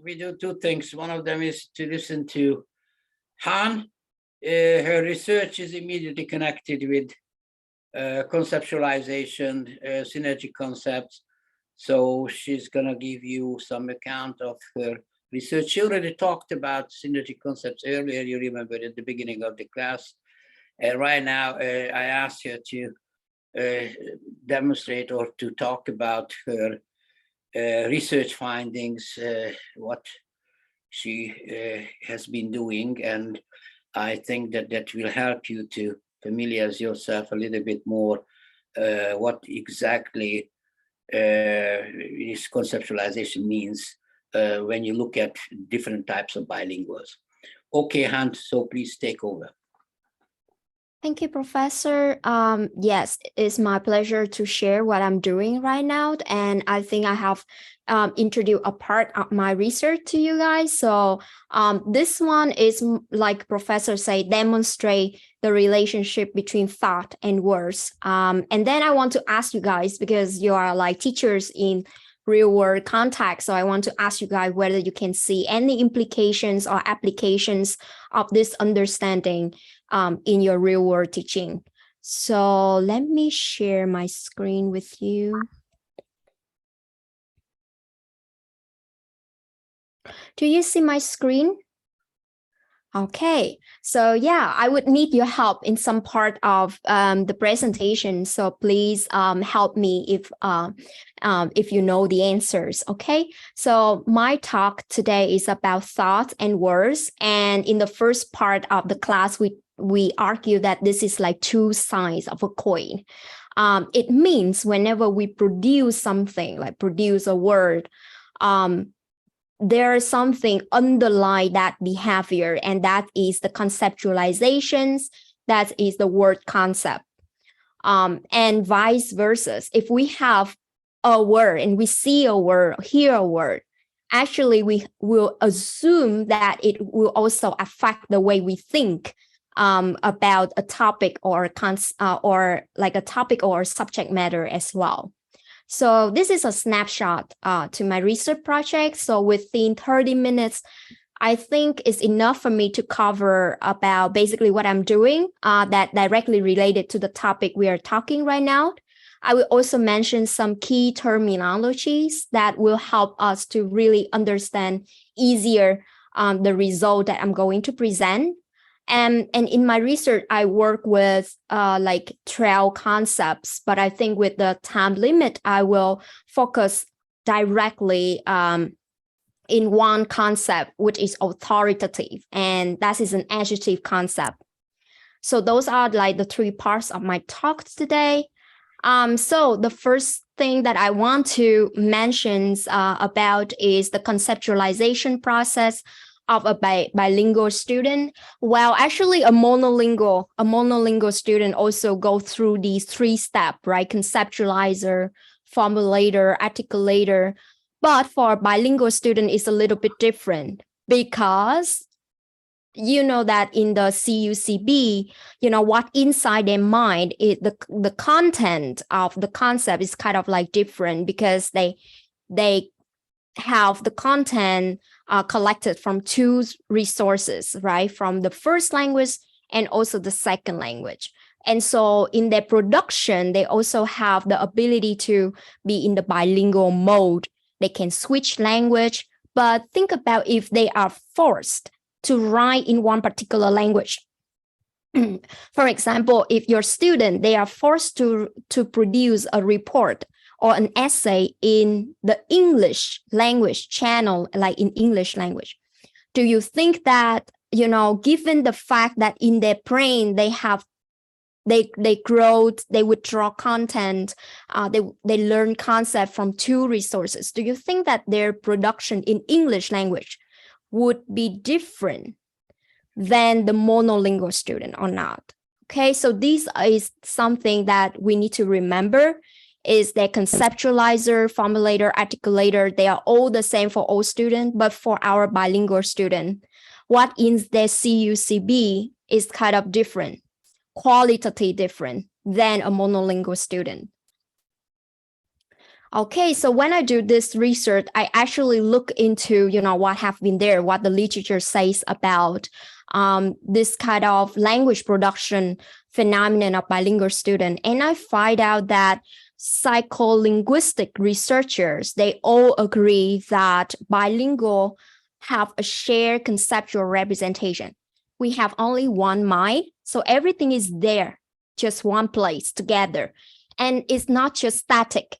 We do two things. One of them is to listen to Han. Her research is immediately connected with conceptualization, synergy concepts. So she's going to give you some account of her research. She already talked about synergy concepts earlier, you remember, at the beginning of the class. Right now, I asked her to demonstrate or to talk about her research findings, what she has been doing. And I think that that will help you to familiarize yourself a little bit more what exactly this conceptualization means when you look at different types of bilinguals. Okay, Hunt, so please take over. Thank you, Professor. Yes, it's my pleasure to share what I'm doing right now. And I think I have introduced a part of my research to you guys. So this one is, like Professor said, demonstrate the relationship between thought and words. And then I want to ask you guys, because you are like teachers in real world context. So I want to ask you guys whether you can see any implications or applications of this understanding in your real world teaching. So let me share my screen with you. Do you see my screen? Okay, so yeah, I would need your help in some part of the presentation. So please help me if you know the answers. Okay, so my talk today is about thoughts and words. And in the first part of the class, we argue that this is like two sides of a coin. It means whenever we produce something, like produce a word, there is something underlying that behavior, and that is the conceptualizations, that is the word concept. And vice versa. If we have a word and we see a word, hear a word, actually we will assume that it will also affect the way we think about a topic or like a topic or subject matter as well. So this is a snapshot to my research project. So within 30 minutes, I think it's enough for me to cover about basically what I'm doing that directly related to the topic we are talking right now. I will also mention some key terminologies that will help us to really understand easier the result that I'm going to present. And in my research, I work with like 12 concepts, but I think with the time limit, I will focus directly in one concept, which is authoritative, and that is an adjective concept. So those are like the three parts of my talk today. So the first thing that I want to mention about is the conceptualization process of a bilingual student. Well, actually a monolingual student also go through these three steps, right? Conceptualizer, formulator, articulator. But for a bilingual student, it's a little bit different because you know that in the CUCB, you know, what inside their mind, the content of the concept is kind of like different because they have the content collected from two resources, right? From the first language and also the second language. And so in their production, they also have the ability to be in the bilingual mode. They can switch language, but think about if they are forced to write in one particular language. For example, if your student, they are forced to produce a report or an essay in the English language channel, like in English language, do you think that, you know, given the fact that in their brain they withdraw content, they learn concept from two resources, do you think that their production in English language would be different than the monolingual student or not? Okay, so this is something that we need to remember, is that conceptualizer, formulator, articulator, they are all the same for all students, but for our bilingual student, what is their CUCB is kind of different, qualitatively different than a monolingual student. Okay, so when I do this research, I actually look into, what have been there, what the literature says about this kind of language production phenomenon of bilingual student. And I find out that psycholinguistic researchers, they all agree that bilingual have a shared conceptual representation. We have only one mind, so everything is there, just one place together. And it's not just static.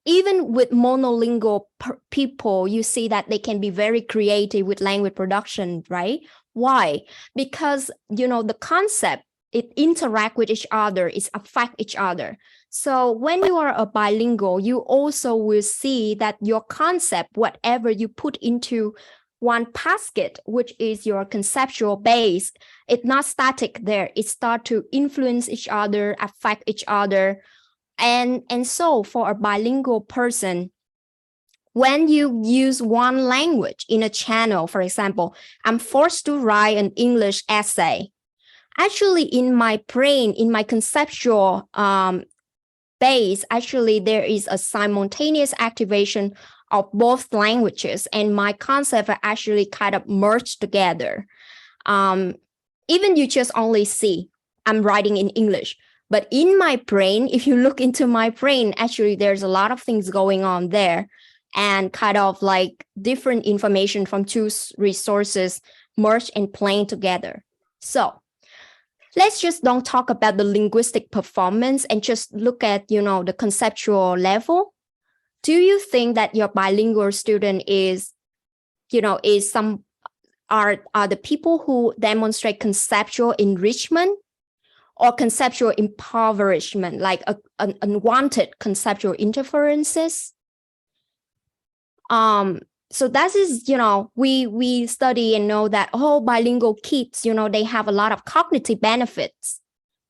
Even with monolingual people, you see that they can be very creative with language production, right? Why? Because, the concept, it interact with each other, it affect each other. So when you are a bilingual, you also will see that your concept, whatever you put into one basket, which is your conceptual base, it's not static there. It start to influence each other, affect each other. And so for a bilingual person, when you use one language in a channel, for example, I'm forced to write an English essay. Actually, in my brain, in my conceptual base, actually, there is a simultaneous activation of both languages, and my concepts are actually kind of merged together. Even you just only see I'm writing in English. But in my brain, if you look into my brain, actually, there's a lot of things going on there and kind of like different information from two resources merged and playing together. So let's just don't talk about the linguistic performance and just look at, the conceptual level. Do you think that your bilingual student is are the people who demonstrate conceptual enrichment or conceptual impoverishment, like unwanted conceptual interferences? So that is, we study and know that bilingual kids, they have a lot of cognitive benefits,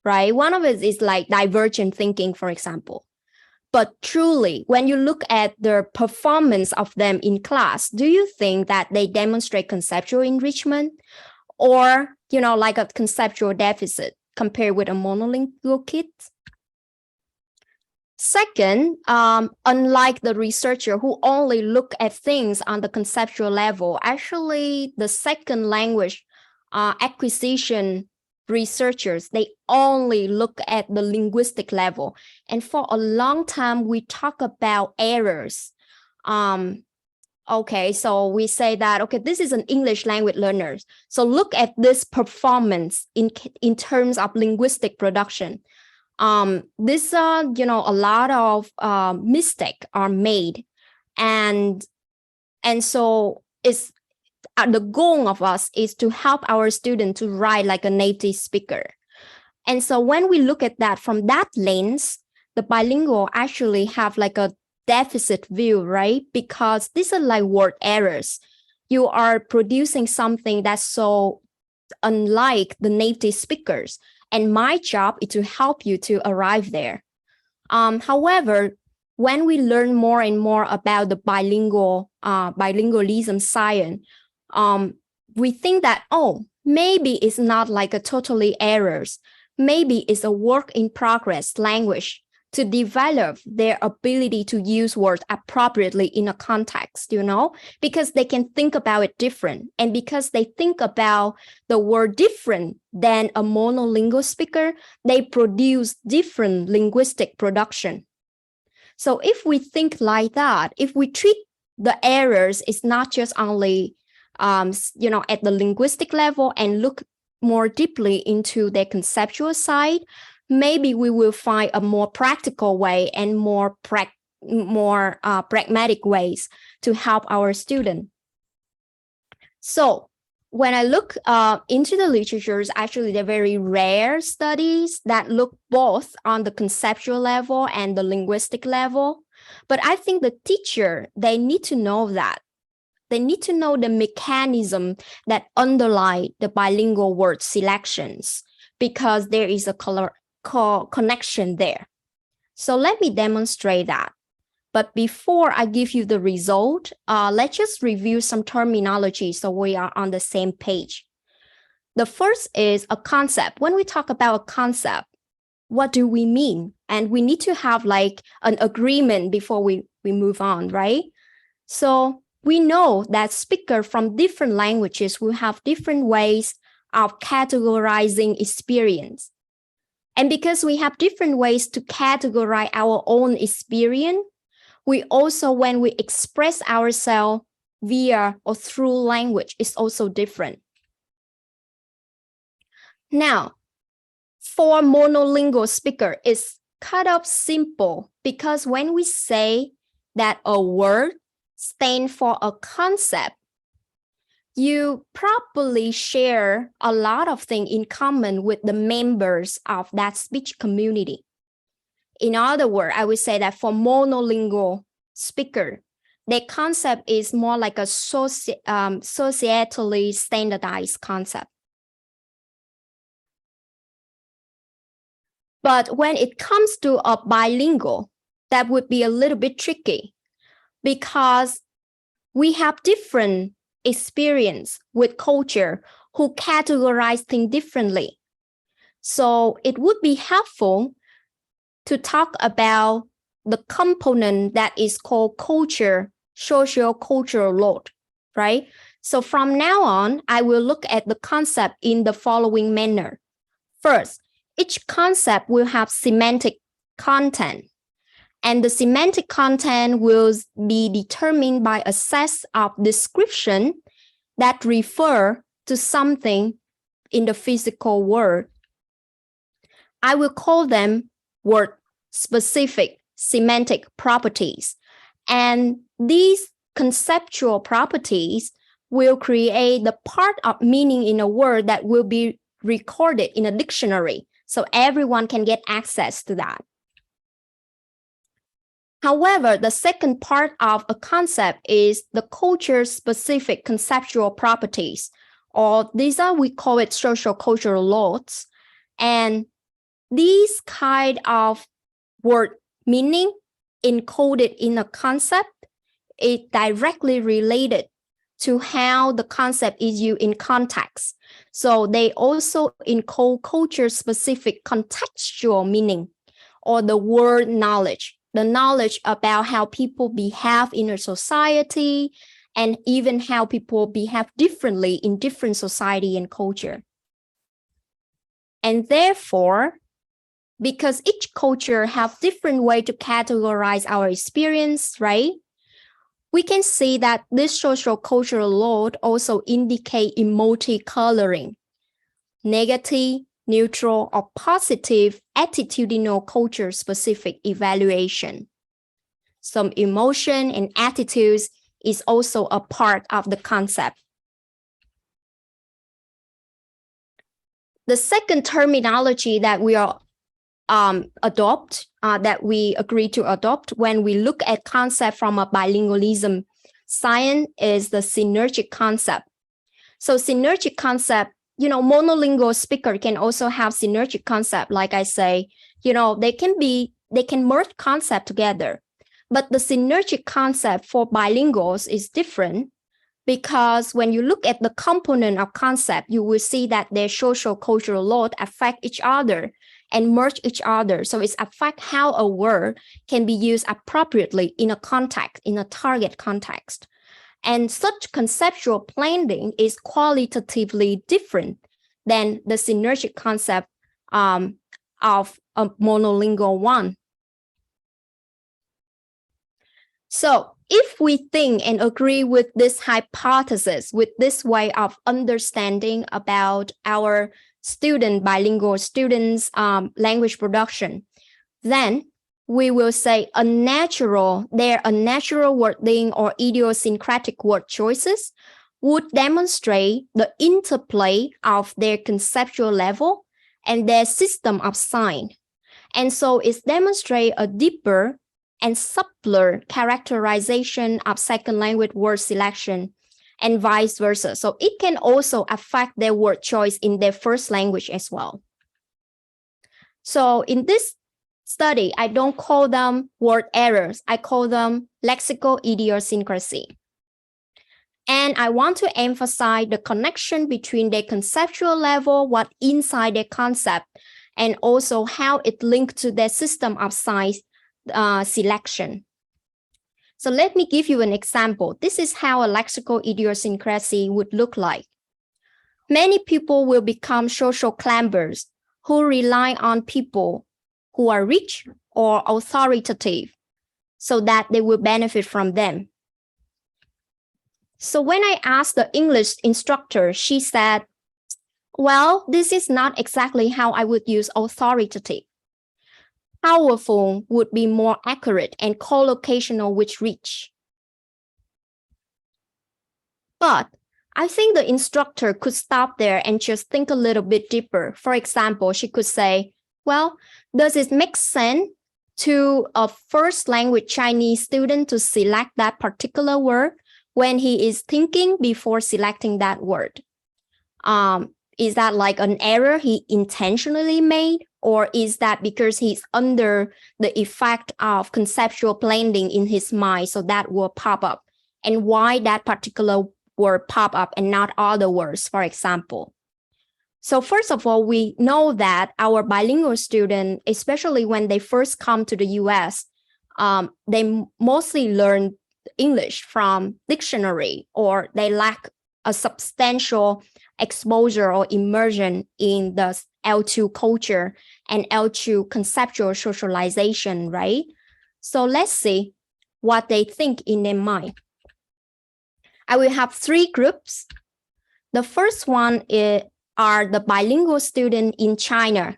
right? One of it is like divergent thinking, for example. But truly, when you look at the performance of them in class, do you think that they demonstrate conceptual enrichment or, like a conceptual deficit compared with a monolingual kid? Second, unlike the researcher who only look at things on the conceptual level, actually the second language acquisition researchers, they only look at the linguistic level. And for a long time, we talk about errors. Okay, so we say that, okay, this is an English language learner. So look at this performance in terms of linguistic production. This, a lot of mistakes are made. And so it's the goal of us is to help our student to write like a native speaker. And so when we look at that from that lens, the bilingual actually have like a deficit view, right? Because these are like word errors. You are producing something that's so unlike the native speakers. And my job is to help you to arrive there. However, when we learn more and more about the bilingualism science, we think that, maybe it's not like a totally errors. Maybe it's a work in progress language to develop their ability to use words appropriately in a context, because they can think about it different. And because they think about the word different than a monolingual speaker, they produce different linguistic production. So if we think like that, if we treat the errors, it's not just only, at the linguistic level and look more deeply into their conceptual side, maybe we will find a more practical way and more pragmatic ways to help our student. So when I look into the literatures, actually they're very rare studies that look both on the conceptual level and the linguistic level. But I think the teacher, they need to know that. They need to know the mechanism that underlie the bilingual word selections, because there is a connection there. So let me demonstrate that. But before I give you the result, let's just review some terminology so we are on the same page. The first is a concept. When we talk about a concept, what do we mean? And we need to have like an agreement before we move on, right? So we know that speakers from different languages will have different ways of categorizing experience. And because we have different ways to categorize our own experience, we also, when we express ourselves via or through language, is also different. Now, for monolingual speaker, it's kind of simple because when we say that a word stands for a concept, you probably share a lot of things in common with the members of that speech community. In other words, I would say that for monolingual speaker, the concept is more like a societally standardized concept. But when it comes to a bilingual, that would be a little bit tricky because we have different experience with culture who categorize things differently. So it would be helpful to talk about the component that is called culture, socio-cultural load, right? So from now on, I will look at the concept in the following manner. First, each concept will have semantic content, and the semantic content will be determined by a set of description that refer to something in the physical world. I will call them word-specific semantic properties, and these conceptual properties will create the part of meaning in a word that will be recorded in a dictionary, so everyone can get access to that. However, the second part of a concept is the culture-specific conceptual properties, or these are, we call it social cultural laws. And these kind of word meaning encoded in a concept is directly related to how the concept is used in context. So they also encode culture-specific contextual meaning, or the word knowledge, the knowledge about how people behave in a society, and even how people behave differently in different society and culture. And therefore, because each culture have different way to categorize our experience, right? We can see that this social cultural load also indicate emotive coloring, negative, neutral, or positive attitudinal culture specific evaluation. Some emotion and attitudes is also a part of the concept. The second terminology that we are that we agree to adopt when we look at concept from a bilingualism science is the synergic concept. So synergic concept, monolingual speaker can also have synergic concept. Like I say, they can merge concept together. But the synergic concept for bilinguals is different because when you look at the component of concept, you will see that their social cultural load affect each other and merge each other. So it's affect how a word can be used appropriately in a context, in a target context. And such conceptual blending is qualitatively different than the synergic concept of a monolingual one. So if we think and agree with this hypothesis, with this way of understanding about our bilingual students' language production, then we will say a natural wording or idiosyncratic word choices would demonstrate the interplay of their conceptual level and their system of sign. And so it demonstrates a deeper and subtler characterization of second language word selection and vice versa. So it can also affect their word choice in their first language as well. So in this study, I don't call them word errors. I call them lexical idiosyncrasy. And I want to emphasize the connection between their conceptual level, what inside their concept, and also how it linked to their system of size selection. So let me give you an example. This is how a lexical idiosyncrasy would look like. Many people will become social climbers who rely on people who are rich or authoritative so that they will benefit from them. So when I asked the English instructor, she said, well, this is not exactly how I would use authoritative. Powerful would be more accurate and collocational with rich. But I think the instructor could stop there and just think a little bit deeper. For example, she could say, well, does it make sense to a first language Chinese student to select that particular word when he is thinking before selecting that word? Is that like an error he intentionally made? Or is that because he's under the effect of conceptual blending in his mind, so that will pop up? And why that particular word pop up and not other words, for example? So first of all, we know that our bilingual students, especially when they first come to the US, they mostly learn English from dictionary, or they lack a substantial exposure or immersion in the L2 culture and L2 conceptual socialization, right? So let's see what they think in their mind. I will have 3 groups. The first one are the bilingual students in China,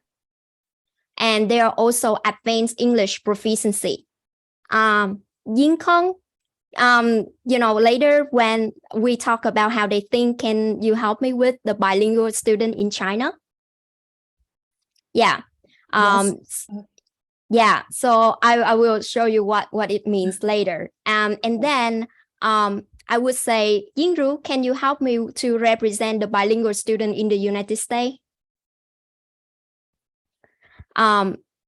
and they are also advanced English proficiency. Yin Kong, later when we talk about how they think, can you help me with the bilingual student in China? Yeah. Yes. Yeah, so I will show you what it means later. And then I would say, Yingru, can you help me to represent the bilingual student in the United States?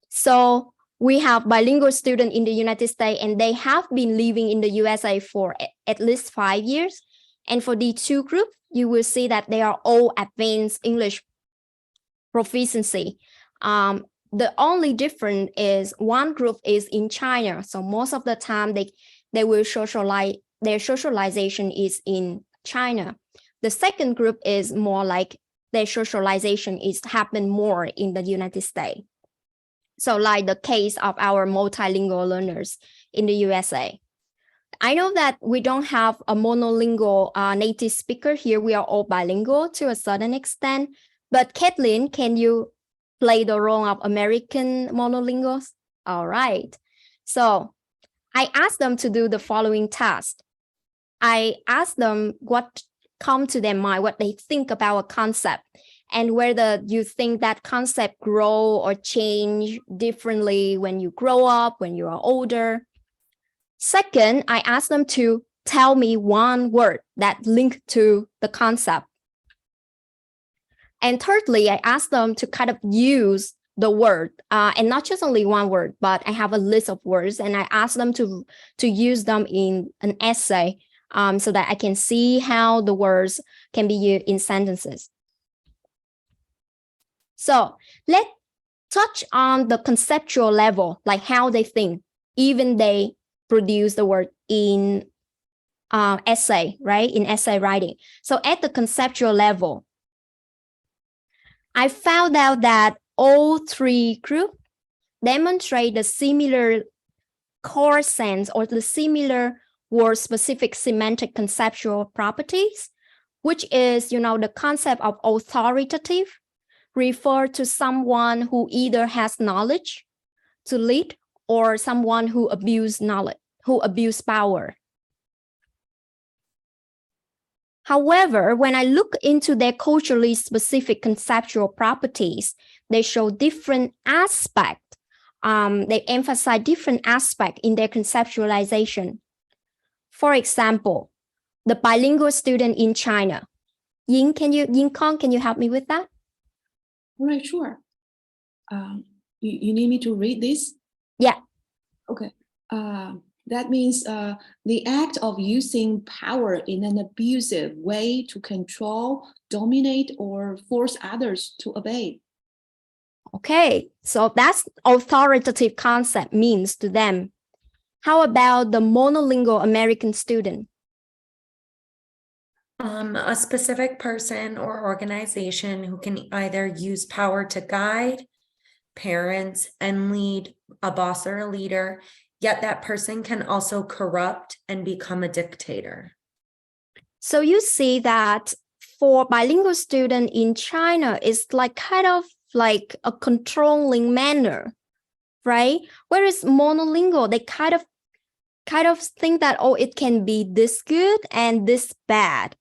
So we have bilingual students in the United States, and they have been living in the USA for at least 5 years. And for the 2 groups, you will see that they are all advanced English proficiency. The only difference is one group is in China. So most of the time they will socialize, their socialization is in China. The second group is more like their socialization is happen more in the United States. So like the case of our multilingual learners in the USA. I know that we don't have a monolingual native speaker here. We are all bilingual to a certain extent. But Kathleen, can you play the role of American monolinguals? All right. So I asked them to do the following task. I asked them what come to their mind, what they think about a concept, and whether you think that concept grow or change differently when you grow up, when you are older. Second, I asked them to tell me one word that linked to the concept. And thirdly, I asked them to kind of use the word, and not just only one word, but I have a list of words, and I asked them to use them in an essay, so that I can see how the words can be used in sentences. So let's touch on the conceptual level, like how they think, even they produce the word in essay, right? In essay writing. So at the conceptual level, I found out that all 3 groups demonstrate the similar core sense or the similar word-specific semantic conceptual properties, which is, the concept of authoritative refer to someone who either has knowledge to lead or someone who abuse knowledge, who abuse power. However, when I look into their culturally specific conceptual properties, they show different aspects. They emphasize different aspects in their conceptualization. For example, the bilingual student in China. Yin Kong, can you help me with that? All right, sure. You need me to read this? Yeah. Okay. That means the act of using power in an abusive way to control, dominate, or force others to obey. Okay, so that's authoritative concept means to them. How about the monolingual American student? A specific person or organization who can either use power to guide, parents, and lead, a boss or a leader, yet that person can also corrupt and become a dictator. So you see that for bilingual student in China, it's like kind of like a controlling manner, right? Whereas monolingual, they kind of think that, oh, it can be this good and this bad.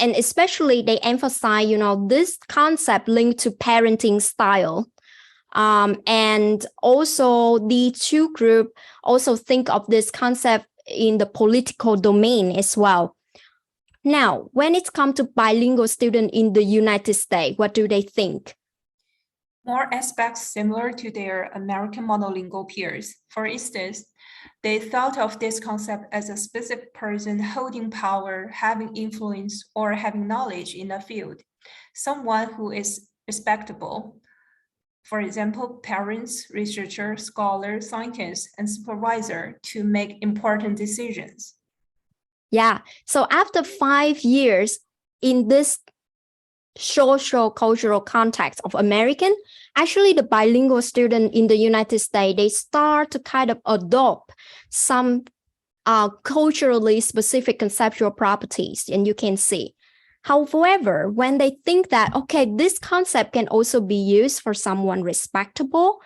And especially they emphasize, this concept linked to parenting style. And also the two group also think of this concept in the political domain as well. Now, when it comes to bilingual student in the United States, what do they think? More aspects similar to their American monolingual peers. For instance, they thought of this concept as a specific person holding power, having influence, or having knowledge in a field, someone who is respectable. For example, parents, researcher, scholar, scientist, and supervisor to make important decisions. Yeah, so after 5 years in this social cultural context of American, actually the bilingual student in the United States, they start to kind of adopt some culturally specific conceptual properties, and you can see. However, when they think that, okay, this concept can also be used for someone respectable,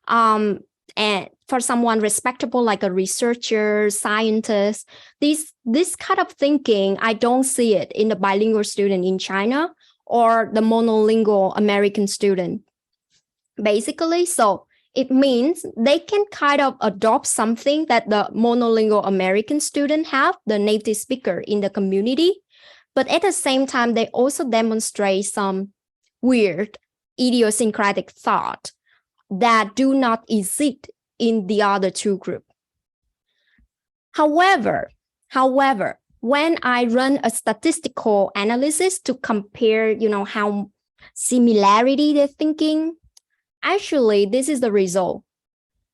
and for someone respectable like a researcher, scientist, this kind of thinking, I don't see it in the bilingual student in China or the monolingual American student. Basically, so it means they can kind of adopt something that the monolingual American student have, the native speaker in the community, but at the same time, they also demonstrate some weird idiosyncratic thought that do not exist in the other two groups. However, when I run a statistical analysis to compare, how similarity they're thinking, actually, this is the result.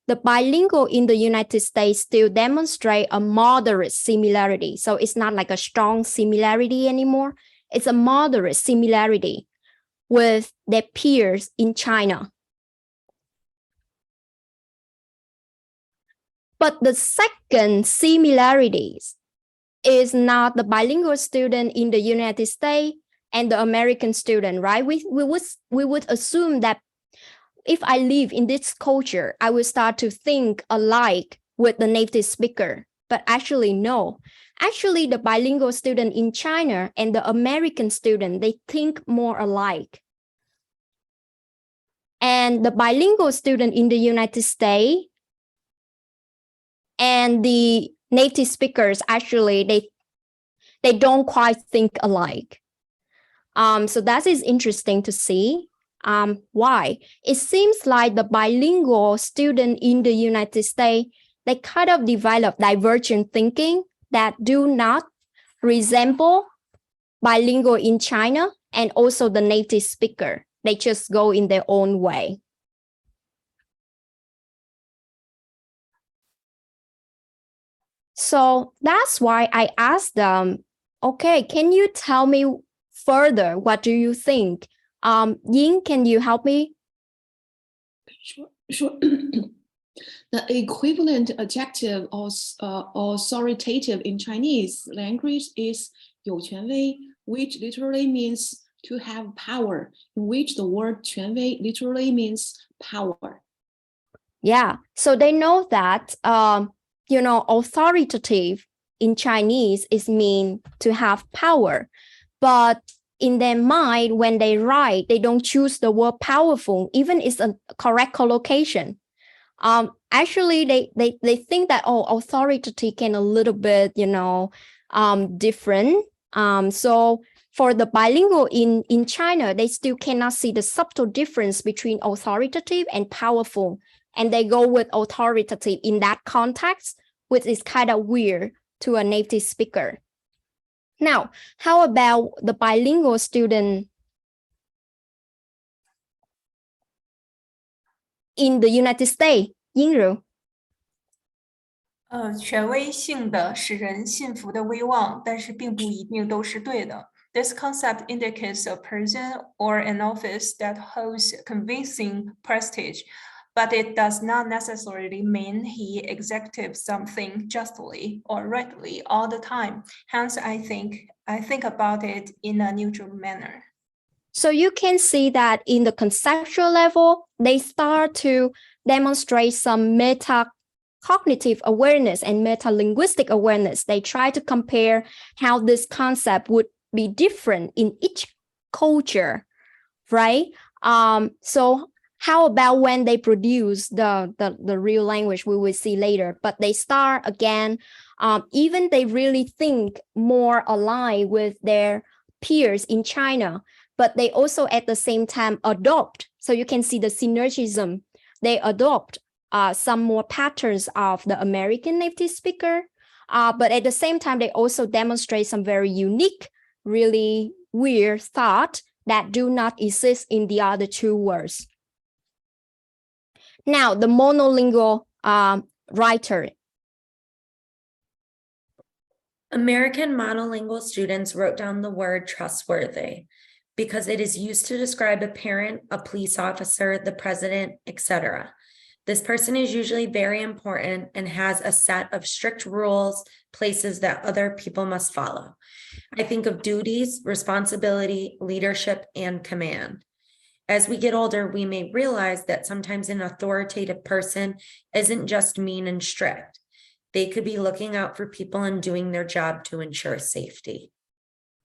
The bilingual in the United States still demonstrate a moderate similarity. So it's not like a strong similarity anymore. It's a moderate similarity with their peers in China. But the second similarities is not the bilingual student in the United States and the American student, right? We would assume that if I live in this culture, I will start to think alike with the native speaker. But actually, no. Actually, the bilingual student in China and the American student, they think more alike. And the bilingual student in the United States and the native speakers, actually, they don't quite think alike. So that is interesting to see. Why? It seems like the bilingual student in the United States, they kind of develop divergent thinking that do not resemble bilingual in China and also the native speaker. They just go in their own way. So that's why I asked them, okay, can you tell me further? What do you think? Ying, can you help me? Sure. The equivalent adjective of authoritative in Chinese language is 有权威, which literally means to have power, in which the word 权威 literally means power. Yeah, so they know that, authoritative in Chinese is mean to have power, but in their mind, when they write, they don't choose the word powerful, even it's a correct collocation. Actually, they think that, authoritative can a little bit, different. So for the bilingual in China, they still cannot see the subtle difference between authoritative and powerful. And they go with authoritative in that context, which is kind of weird to a native speaker. Now, how about the bilingual student in the United States? 英如。权威性的使人信服的威望，但是并不一定都是对的。This concept indicates a person or an office that holds convincing prestige, but it does not necessarily mean he executes something justly or rightly all the time. Hence, I think about it in a neutral manner. So you can see that in the conceptual level, they start to demonstrate some metacognitive awareness and meta-linguistic awareness. They try to compare how this concept would be different in each culture, right? So how about when they produce the real language, we will see later, but they start again, even they really think more aligned with their peers in China, but they also at the same time adopt. So you can see the synergism. They adopt some more patterns of the American native speaker, but at the same time, they also demonstrate some very unique, really weird thought that do not exist in the other two words. Now, the monolingual writer. American monolingual students wrote down the word trustworthy because it is used to describe a parent, a police officer, the president, etc. This person is usually very important and has a set of strict rules, places that other people must follow. I think of duties, responsibility, leadership, and command. As we get older, we may realize that sometimes an authoritative person isn't just mean and strict. They could be looking out for people and doing their job to ensure safety.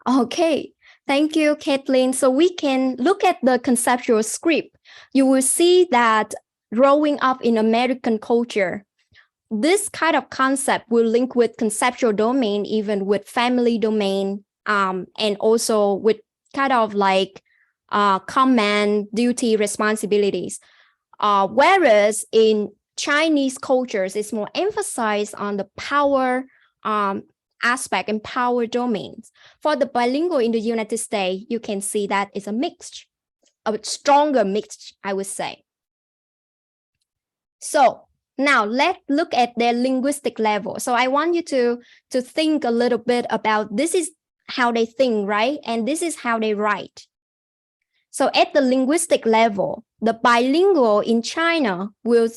Okay, thank you, Kathleen. So we can look at the conceptual script. You will see that growing up in American culture, this kind of concept will link with conceptual domain, even with family domain, and also with kind of like command, duty, responsibilities. Whereas in Chinese cultures, it's more emphasized on the power aspect and power domains. For the bilingual in the United States, you can see that it's a mixed, a stronger mixed, I would say. So now let's look at their linguistic level. So I want you to think a little bit about this is how they think, right? And this is how they write. So at the linguistic level, the bilingual in China will,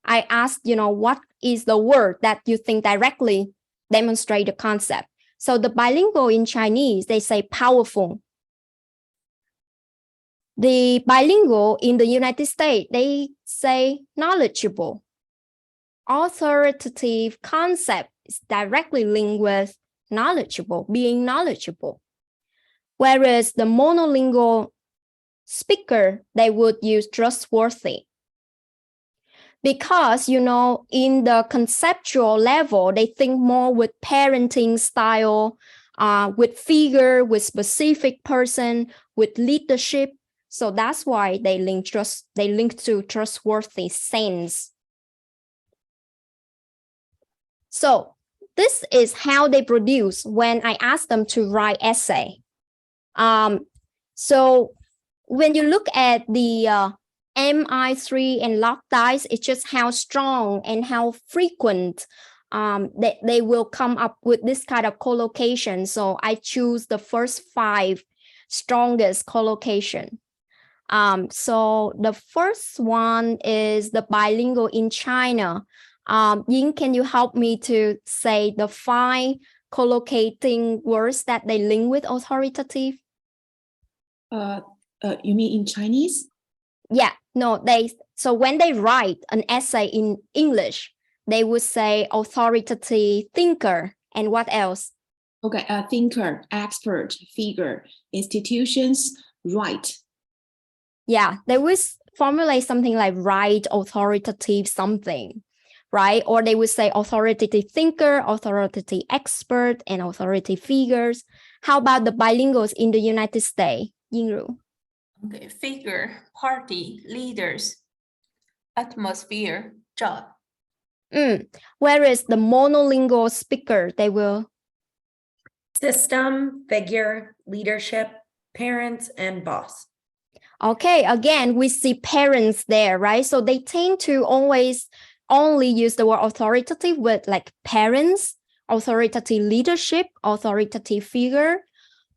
I asked, what is the word that you think directly demonstrate the concept? So the bilingual in Chinese, they say powerful. The bilingual in the United States, they say knowledgeable. Authoritative concept is directly linked with knowledgeable, being knowledgeable. Whereas the monolingual speaker, they would use trustworthy. Because, in the conceptual level, they think more with parenting style, with figure, with specific person, with leadership. So that's why they link to trustworthy sense. So this is how they produce when I ask them to write essay. So when you look at the MI3 and log dice, it's just how strong and how frequent they will come up with this kind of collocation. So I choose the first 5 strongest collocation. So the first one is the bilingual in China. Ying, can you help me to say the 5 collocating words that they link with authoritative? You mean in Chinese? Yeah, no, so when they write an essay in English, they would say authoritative, thinker, and what else? Okay, thinker, expert, figure, institutions, right. Yeah, they would formulate something like right, authoritative, something, right? Or they would say authoritative thinker, authoritative expert, and authoritative figures. How about the bilinguals in the United States? Yingru. Okay, figure, party, leaders, atmosphere, job. Whereas the monolingual speaker, they will System, figure, leadership, parents, and boss. Okay, again, we see parents there, right? So they tend to always only use the word authoritative with like parents, authoritative leadership, authoritative figure.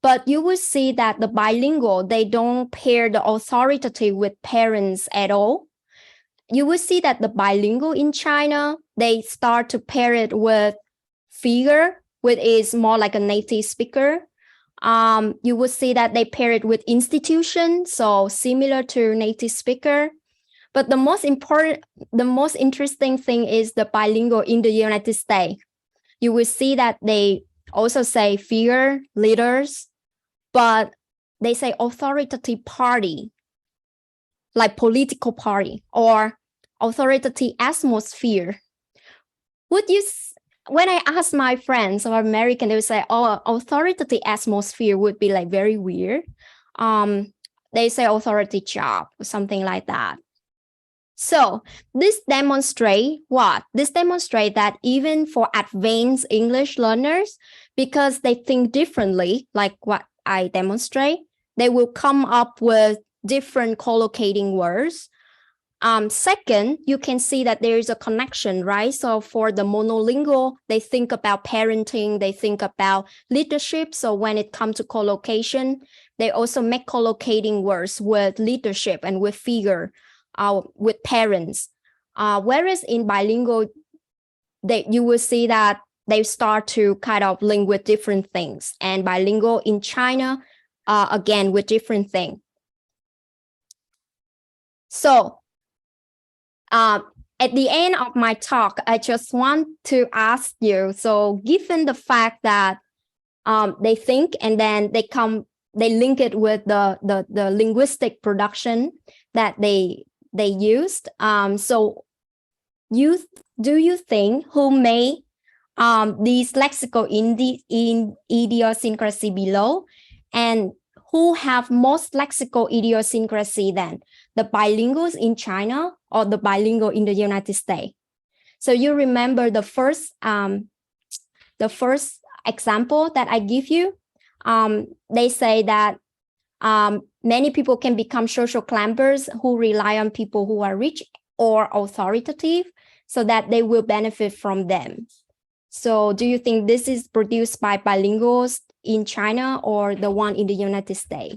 But you will see that the bilingual, they don't pair the authoritative with parents at all. You will see that the bilingual in China, they start to pair it with figure, which is more like a native speaker. You will see that they pair it with institution, so similar to native speaker. But the most interesting thing is the bilingual in the United States. You will see that they also say figure, leaders, but they say authoritative party, like political party or authoritative atmosphere. When I ask my friends or American, they would say, oh, authoritative atmosphere would be like very weird. They say authority job or something like that. So this demonstrate what? This demonstrate that even for advanced English learners, because they think differently, like what I demonstrate, they will come up with different collocating words. Second, you can see that there is a connection, right? So for the monolingual, they think about parenting, they think about leadership. So when it comes to collocation, they also make collocating words with leadership and with figure, with parents. Whereas in bilingual, you will see that they start to kind of link with different things. And bilingual in China, again, with different things. So, at the end of my talk, I just want to ask you, so given the fact that they think and then they link it with the linguistic production that they used, so do you think who made these lexical idiosyncrasy below, and who have most lexical idiosyncrasy then? The bilinguals in China or the bilingual in the United States? So you remember the first example that I give you? They say that many people can become social climbers who rely on people who are rich or authoritative so that they will benefit from them. So do you think this is produced by bilinguals in China or the one in the United States?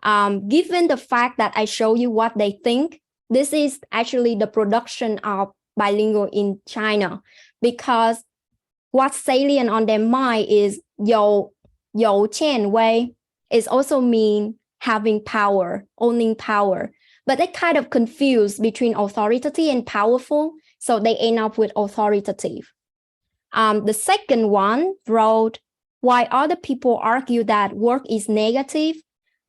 Given the fact that I show you what they think, this is actually the production of bilingual in China, because what's salient on their mind is you qian wei is also mean having power, owning power, but they kind of confuse between authoritative and powerful, so they end up with authoritative. The second one wrote, why other people argue that work is negative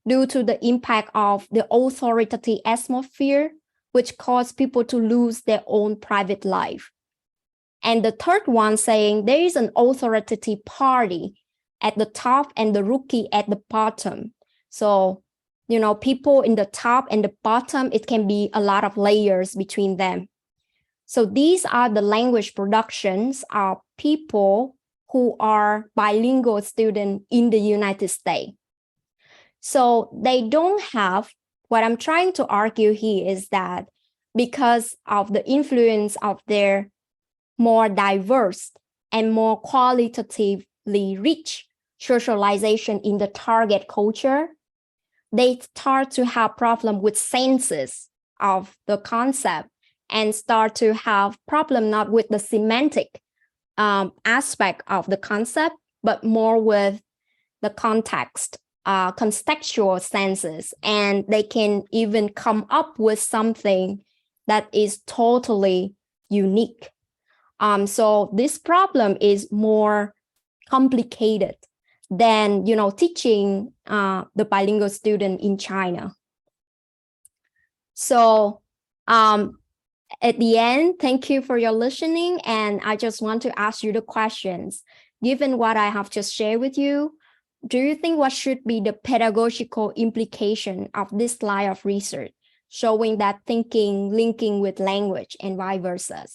due to the impact of the authoritative atmosphere, which cause people to lose their own private life. And the third one saying there is an authoritative party at the top and the rookie at the bottom. So, you know, people in the top and the bottom, it can be a lot of layers between them. So these are the language productions of people who are bilingual students in the United States. So they don't have, what I'm trying to argue here is that because of the influence of their more diverse and more qualitatively rich socialization in the target culture, they start to have problem with senses of the concept and start to have problem not with the semantic aspect of the concept, but more with the context, contextual senses, and they can even come up with something that is totally unique. So this problem is more complicated than, you know, teaching the bilingual student in China. So at the end, thank you for your listening. And I just want to ask you the questions. Given what I have just shared with you, do you think what should be the pedagogical implication of this line of research, showing that thinking, linking with language and vice versa?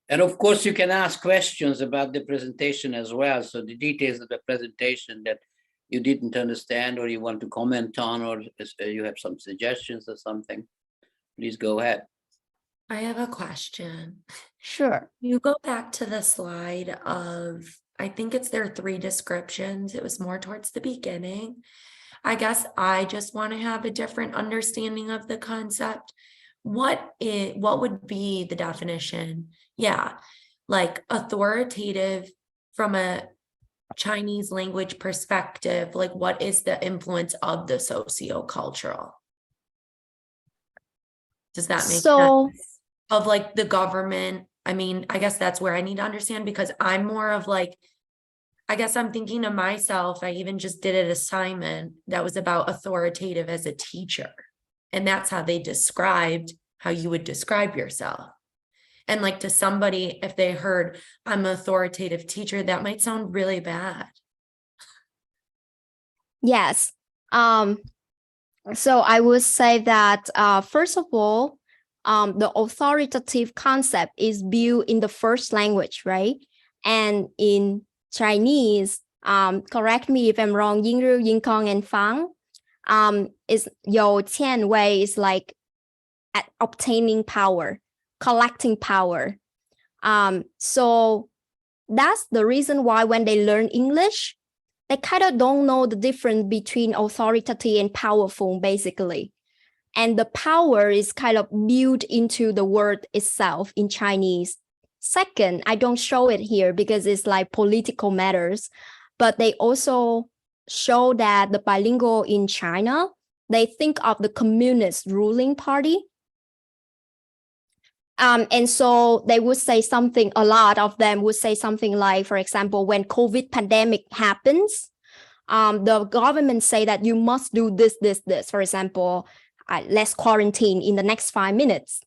And of course, you can ask questions about the presentation as well. So the details of the presentation that you didn't understand or you want to comment on, or you have some suggestions or something, please go ahead. I have a question. Sure. You go back to the slide of, I think it's their 3 descriptions. It was more towards the beginning. I guess I just want to have a different understanding of the concept. What would be the definition? Yeah, like authoritative from a Chinese language perspective, like what is the influence of the socio-cultural? Does that make sense? Of like the government. I mean, I guess that's where I need to understand, because I'm more of like, I guess I'm thinking to myself, I even just did an assignment that was about authoritative as a teacher. And that's how they described how you would describe yourself. And like to somebody, if they heard I'm an authoritative teacher, that might sound really bad. Yes. So I would say that first of all, the authoritative concept is built in the first language, right? And in Chinese, correct me if I'm wrong, Yin Ru, Yin Kong, and Fang, is Yo Tian Wei is like at obtaining power, collecting power. So that's the reason why when they learn English, they kind of don't know the difference between authoritative and powerful, basically. And the power is kind of built into the word itself in Chinese. Second, I don't show it here because it's like political matters, but they also show that the bilingual in China, they think of the communist ruling party. And so they would say something, a lot of them would say something like, for example, when COVID pandemic happens, the government say that you must do this. For example, let's quarantine in the next 5 minutes.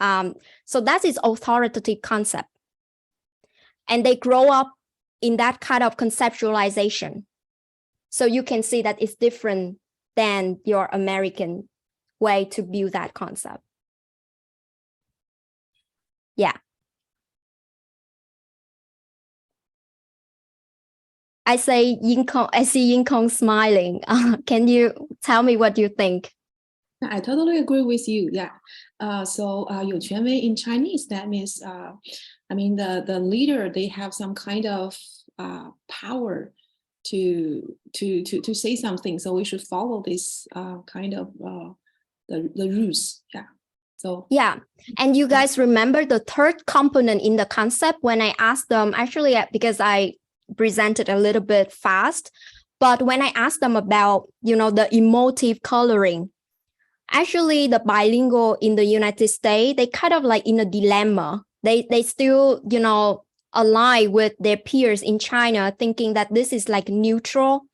So that is authoritative concept. And they grow up in that kind of conceptualization. So you can see that it's different than your American way to build that concept. Yeah. I see Yin Kong smiling. Can you tell me what you think? I totally agree with you. Yeah. So 有权威 in Chinese, that means I mean the leader, they have some kind of power to say something. So we should follow this kind of the rules. Yeah. So yeah, and you guys remember the third component in the concept when I asked them, actually because I presented a little bit fast, but when I asked them about, the emotive coloring, actually the bilingual in the United States, they kind of like in a dilemma. They still, align with their peers in China, thinking that this is like neutral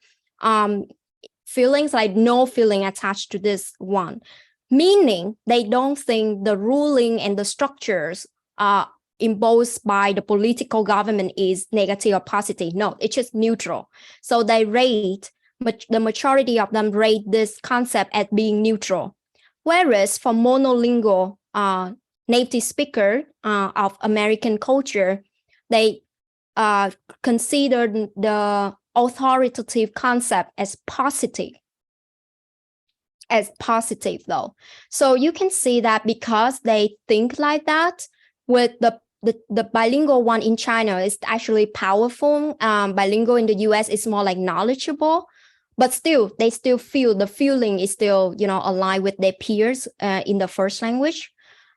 feelings, like no feeling attached to this one. Meaning they don't think the ruling and the structures imposed by the political government is negative or positive. No, it's just neutral. So they rate, the majority of them rate this concept as being neutral. Whereas for monolingual native speaker of American culture, they consider the authoritative concept as positive though. So you can see that because they think like that, with the bilingual one in China is actually powerful. Bilingual in the US is more like knowledgeable, but still they still feel the feeling is still, aligned with their peers in the first language.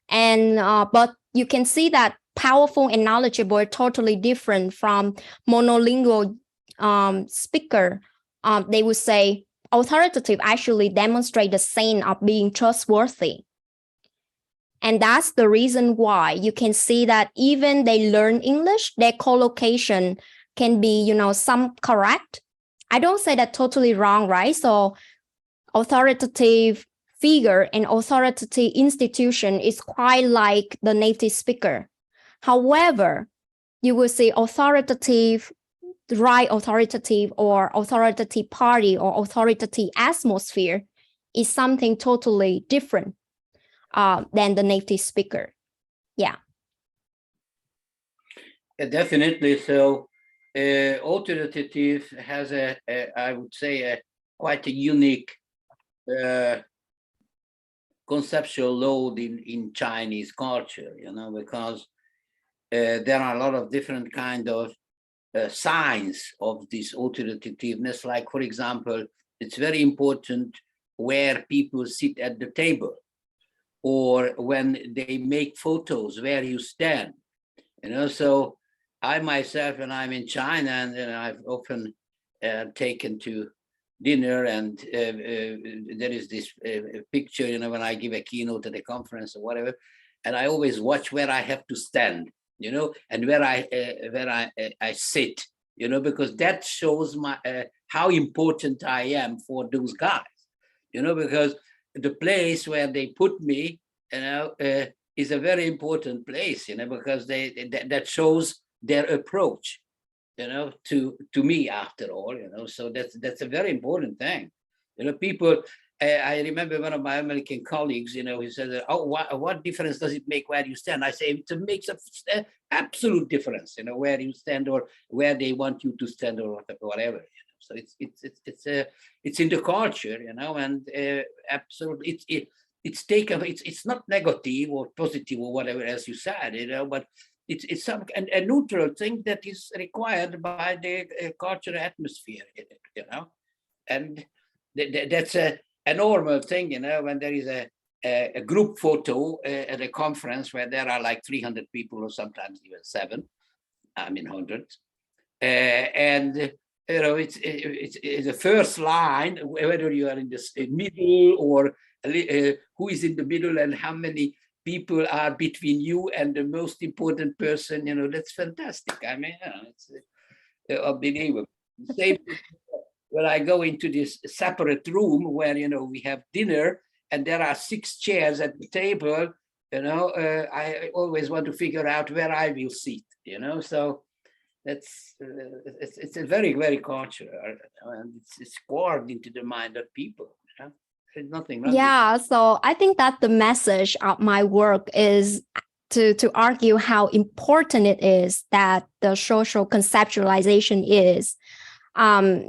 And but you can see that powerful and knowledgeable are totally different from monolingual speaker. They would say authoritative actually demonstrate the sense of being trustworthy. And that's the reason why you can see that even they learn English, their collocation can be, some correct. I don't say that totally wrong, right? So authoritative figure and authoritative institution is quite like the native speaker. However, you will see authoritative or authoritative party or authoritative atmosphere is something totally different than the native speaker. Yeah. Definitely. So authoritative has I would say, quite a unique conceptual load in Chinese culture, because there are a lot of different kind of signs of this authoritativeness. Like, for example, it's very important where people sit at the table, or when they make photos, where you stand. So I myself, when I'm in China, and I've often taken to dinner, and there is this picture, when I give a keynote at a conference or whatever, and I always watch where I have to stand, and where I sit, because that shows how important I am for those guys, because the place where they put me, is a very important place, because that shows their approach, to me, after all, so that's a very important thing. People, I remember one of my American colleagues, he said, oh, what difference does it make where you stand? I say, it makes an absolute difference, where you stand, or where they want you to stand, or whatever. So it's in the culture, and absolutely it's not negative or positive or whatever, as you said, but it's some a neutral thing that is required by the cultural atmosphere, and that's a normal thing, when there is a group photo at a conference where there are like 300 people, or sometimes even 100, and it's the first line, whether you are in the middle, or who is in the middle, and how many people are between you and the most important person. That's fantastic. I mean, it's unbelievable. Same when I go into this separate room where we have dinner, and there are 6 chairs at the table. I always want to figure out where I will sit. So that's it's a very, very cultural, and it's poured into the mind of people. There's nothing wrong. Yeah, so I think that the message of my work is to argue how important it is that the social conceptualization is.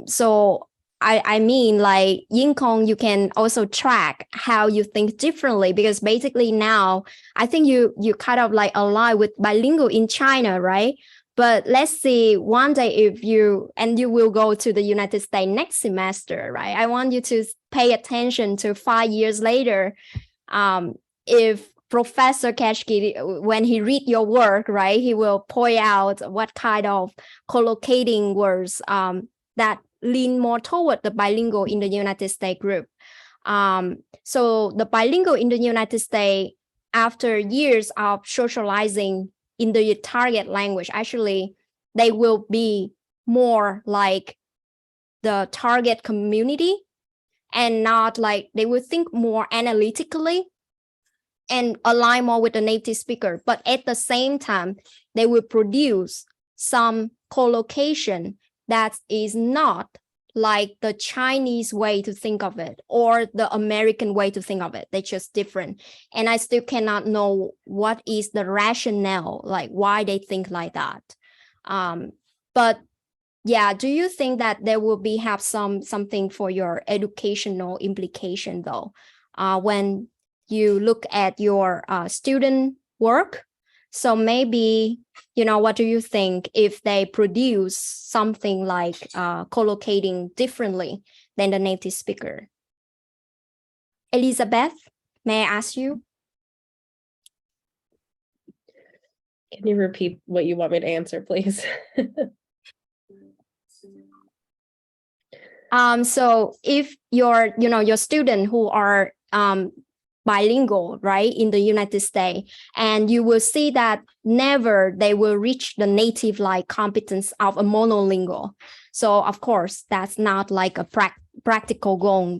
So I mean, like, Ying Kong, you can also track how you think differently, because basically now I think you kind of like align with bilingual in China, right? But let's see, one day if you will go to the United States next semester, right? I want you to pay attention to 5 years later. If Professor Kashki, when he read your work, right, he will point out what kind of collocating words that lean more toward the bilingual in the United States group. So the bilingual in the United States, after years of socializing in the target language, actually, they will be more like the target community, and not like, they will think more analytically and align more with the native speaker. But at the same time, they will produce some collocation that is not like the Chinese way to think of it, or the American way to think of it. They're just different. And I still cannot know what is the rationale, like why they think like that. But yeah, do you think that there will have something for your educational implication though, when you look at your student work? So maybe, what do you think if they produce something like collocating differently than the native speaker? Elizabeth, may I ask you? Can you repeat what you want me to answer, please? So if your student who are bilingual, right, in the United States, and you will see that never they will reach the native like competence of a monolingual. So of course, that's not like a practical goal.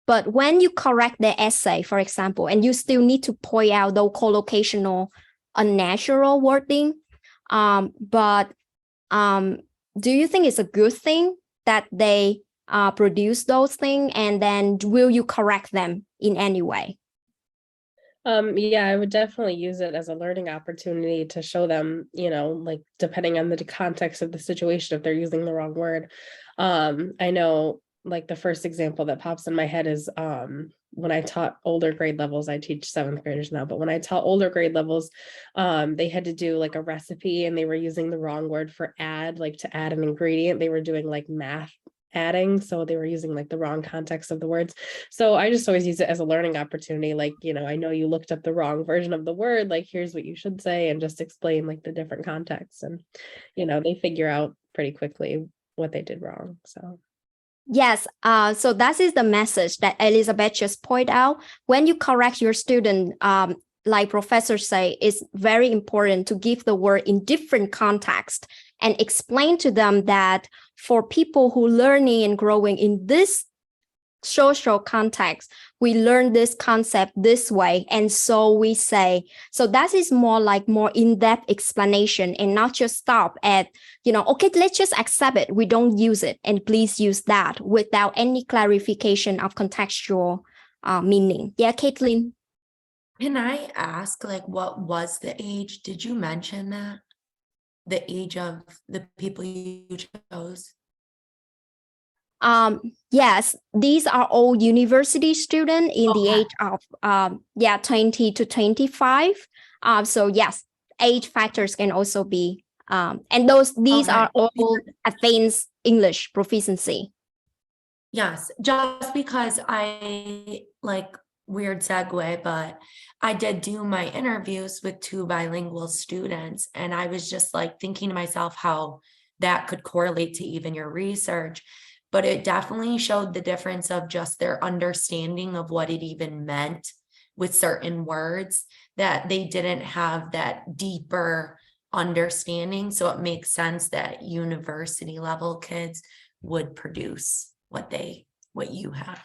But when you correct the essay, for example, and you still need to point out the collocational unnatural wording, but do you think it's a good thing that they produce those things, and then will you correct them in any way? Yeah, I would definitely use it as a learning opportunity to show them, like depending on the context of the situation, if they're using the wrong word. I know like the first example that pops in my head is when I taught older grade levels. I teach 7th graders now, but when I taught older grade levels, they had to do like a recipe and they were using the wrong word for add, like to add an ingredient. They were doing like math adding, so they were using like the wrong context of the words. So I just always use it as a learning opportunity. Like, I know you looked up the wrong version of the word, like here's what you should say, and just explain like the different contexts. And they figure out pretty quickly what they did wrong. So Yes, so that is the message that Elizabeth just pointed out. When you correct your student, like professors say, it's very important to give the word in different context and explain to them that for people who learning and growing in this social context, we learn this concept this way. And so we say, so that is more in-depth explanation and not just stop at, okay, let's just accept it. We don't use it. And please use that without any clarification of contextual meaning. Yeah, Caitlin. Can I ask, like, what was the age? Did you mention that? The age of the people you chose? Yes, these are all university students in the Okay. age of 20 to 25. So yes, age factors can also be and these Okay. are all advanced English proficiency. Yes, just because I like weird segue, but I did do my interviews with 2 bilingual students, and I was just like thinking to myself how that could correlate to even your research. But it definitely showed the difference of just their understanding of what it even meant with certain words, that they didn't have that deeper understanding. So it makes sense that university level kids would produce what you have.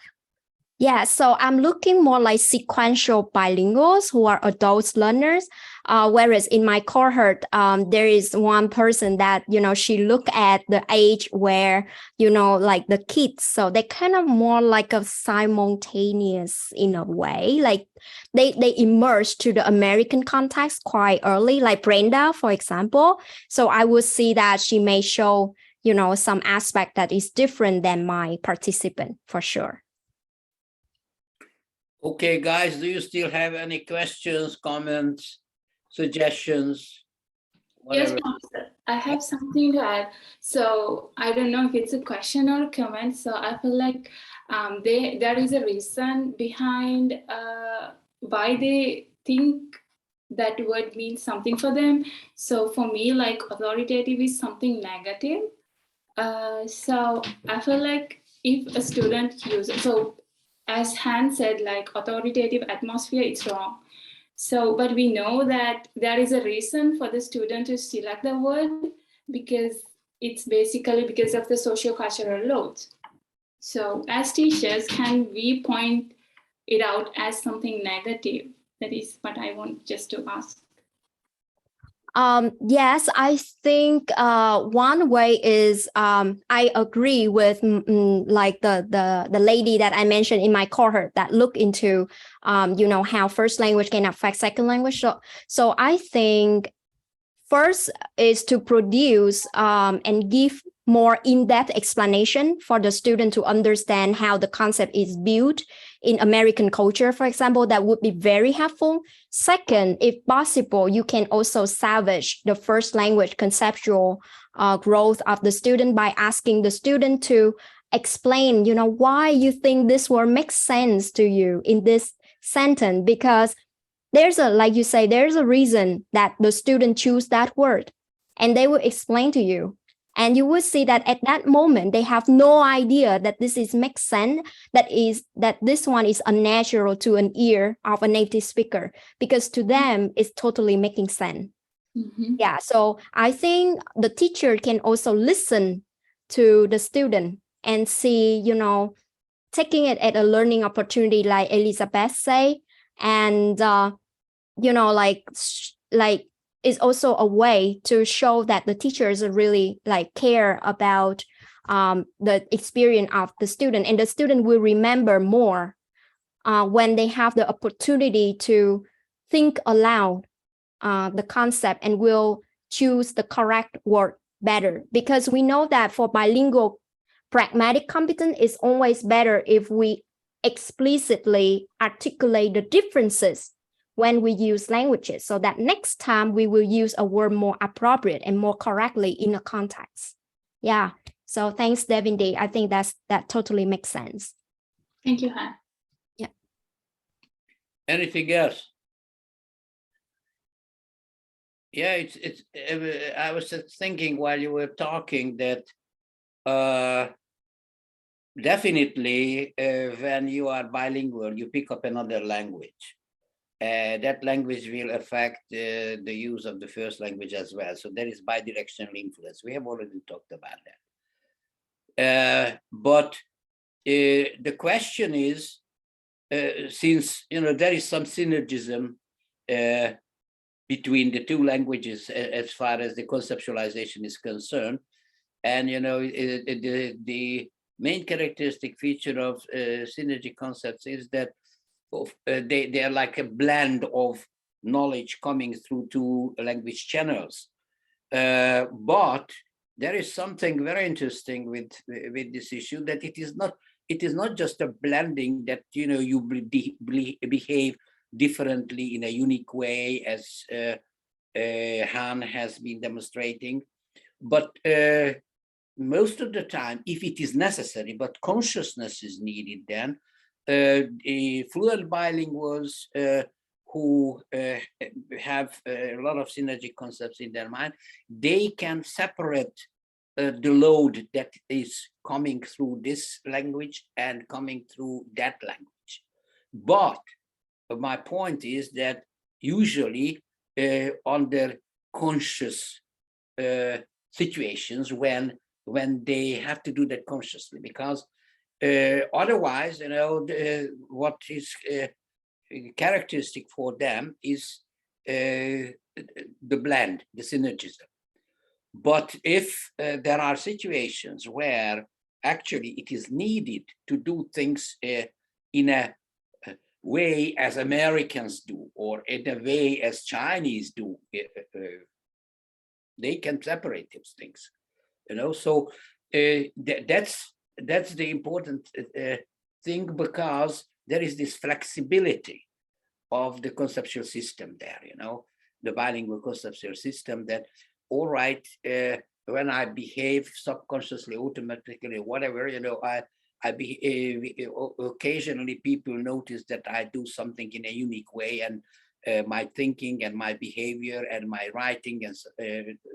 Yeah, so I'm looking more like sequential bilinguals who are adult learners. Whereas in my cohort, there is one person that, she look at the age where, like the kids. So they kind of more like a simultaneous in a way, like they immerse to the American context quite early, like Brenda, for example. So I would see that she may show, some aspect that is different than my participant for sure. Okay, guys, do you still have any questions, comments, suggestions? Yes, Whatever. Professor. I have something to add. So I don't know if it's a question or a comment. So I feel like there is a reason behind why they think that word means something for them. So for me, like authoritative is something negative. So I feel like if a student uses, so as Han said, like authoritative atmosphere, it's wrong. So, but we know that there is a reason for the student to select the word because it's basically because of the socio-cultural loads. So as teachers, can we point it out as something negative? That is what I want just to ask. Yes, I think one way is I agree with like the lady that I mentioned in my cohort that look into how first language can affect second language. So I think first is to produce and give more in-depth explanation for the student to understand how the concept is built in American culture, for example. That would be very helpful. Second, if possible, you can also salvage the first language conceptual growth of the student by asking the student to explain, why you think this word makes sense to you in this sentence, because like you say, there's a reason that the student choose that word, and they will explain to you. And you will see that at that moment, they have no idea that this makes sense, that this one is unnatural to an ear of a native speaker, because to them, it's totally making sense. Mm-hmm. Yeah, so I think the teacher can also listen to the student and see, taking it at a learning opportunity, like Elizabeth say, and like is also a way to show that the teachers really like care about the experience of the student, and the student will remember more when they have the opportunity to think aloud the concept and will choose the correct word better. Because we know that for bilingual pragmatic competence, it's always better if we explicitly articulate the differences when we use languages, so that next time we will use a word more appropriate and more correctly in a context. Yeah. So thanks, Devin. I think that totally makes sense. Thank you, Han. Anything else? Yeah, it's. I was just thinking while you were talking that definitely when you are bilingual, you pick up another language. That language will affect the use of the first language as well. So there is bidirectional influence. We have already talked about that. But the question is, since there is some synergism between the two languages as far as the conceptualization is concerned, and the main characteristic feature of synergy concepts is that they are like a blend of knowledge coming through two language channels. But there is something very interesting with this issue, that it is not just a blending that you behave differently in a unique way, as Han has been demonstrating, but most of the time, if it is necessary, but consciousness is needed, then the fluent bilinguals who have a lot of synergic concepts in their mind, they can separate the load that is coming through this language and coming through that language. But my point is that usually under conscious situations when they have to do that consciously, because otherwise, what is characteristic for them is the blend, the synergism. But if there are situations where actually it is needed to do things in a way as Americans do, or in a way as Chinese do, they can separate those things. So that's the important thing, because there is this flexibility of the conceptual system there, the bilingual conceptual system, that all right, when I behave subconsciously, automatically, whatever, I behave, occasionally people notice that I do something in a unique way, and my thinking and my behavior and my writing and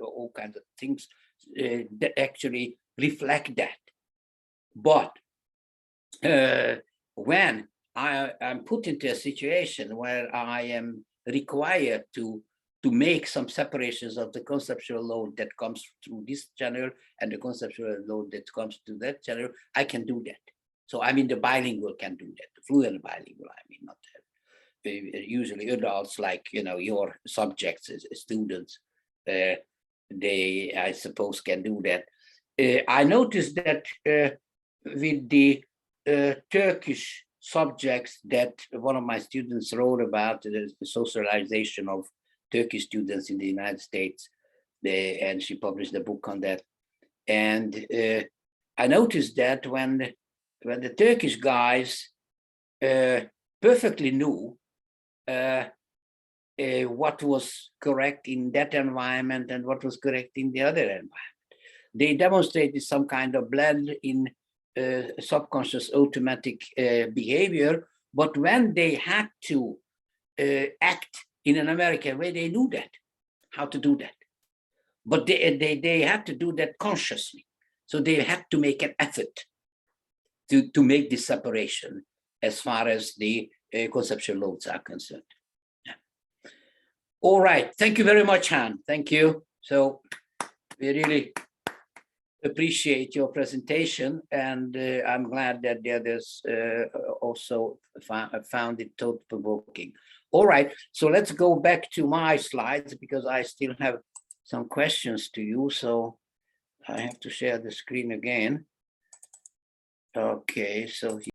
all kinds of things that actually reflect that. But when I'm put into a situation where I am required to make some separations of the conceptual load that comes through this channel and the conceptual load that comes to that channel, I can do that. So I mean, the bilingual can do that, the fluent bilingual, I mean, not usually adults like, your subjects, students, they, I suppose, can do that. I noticed that with the Turkish subjects that one of my students wrote about, the socialization of Turkish students in the United States, and she published a book on that. And I noticed that when the Turkish guys perfectly knew what was correct in that environment and what was correct in the other environment, they demonstrated some kind of blend in subconscious automatic behavior. But when they had to act in an American way, they knew that, how to do that. But they had to do that consciously. So they had to make an effort to make this separation as far as the conceptual loads are concerned. Yeah. All right. Thank you very much, Han. Thank you. So we really appreciate your presentation, and I'm glad that the others also found it thought-provoking. All right, so let's go back to my slides, because I still have some questions to you, so I have to share the screen again. Okay, so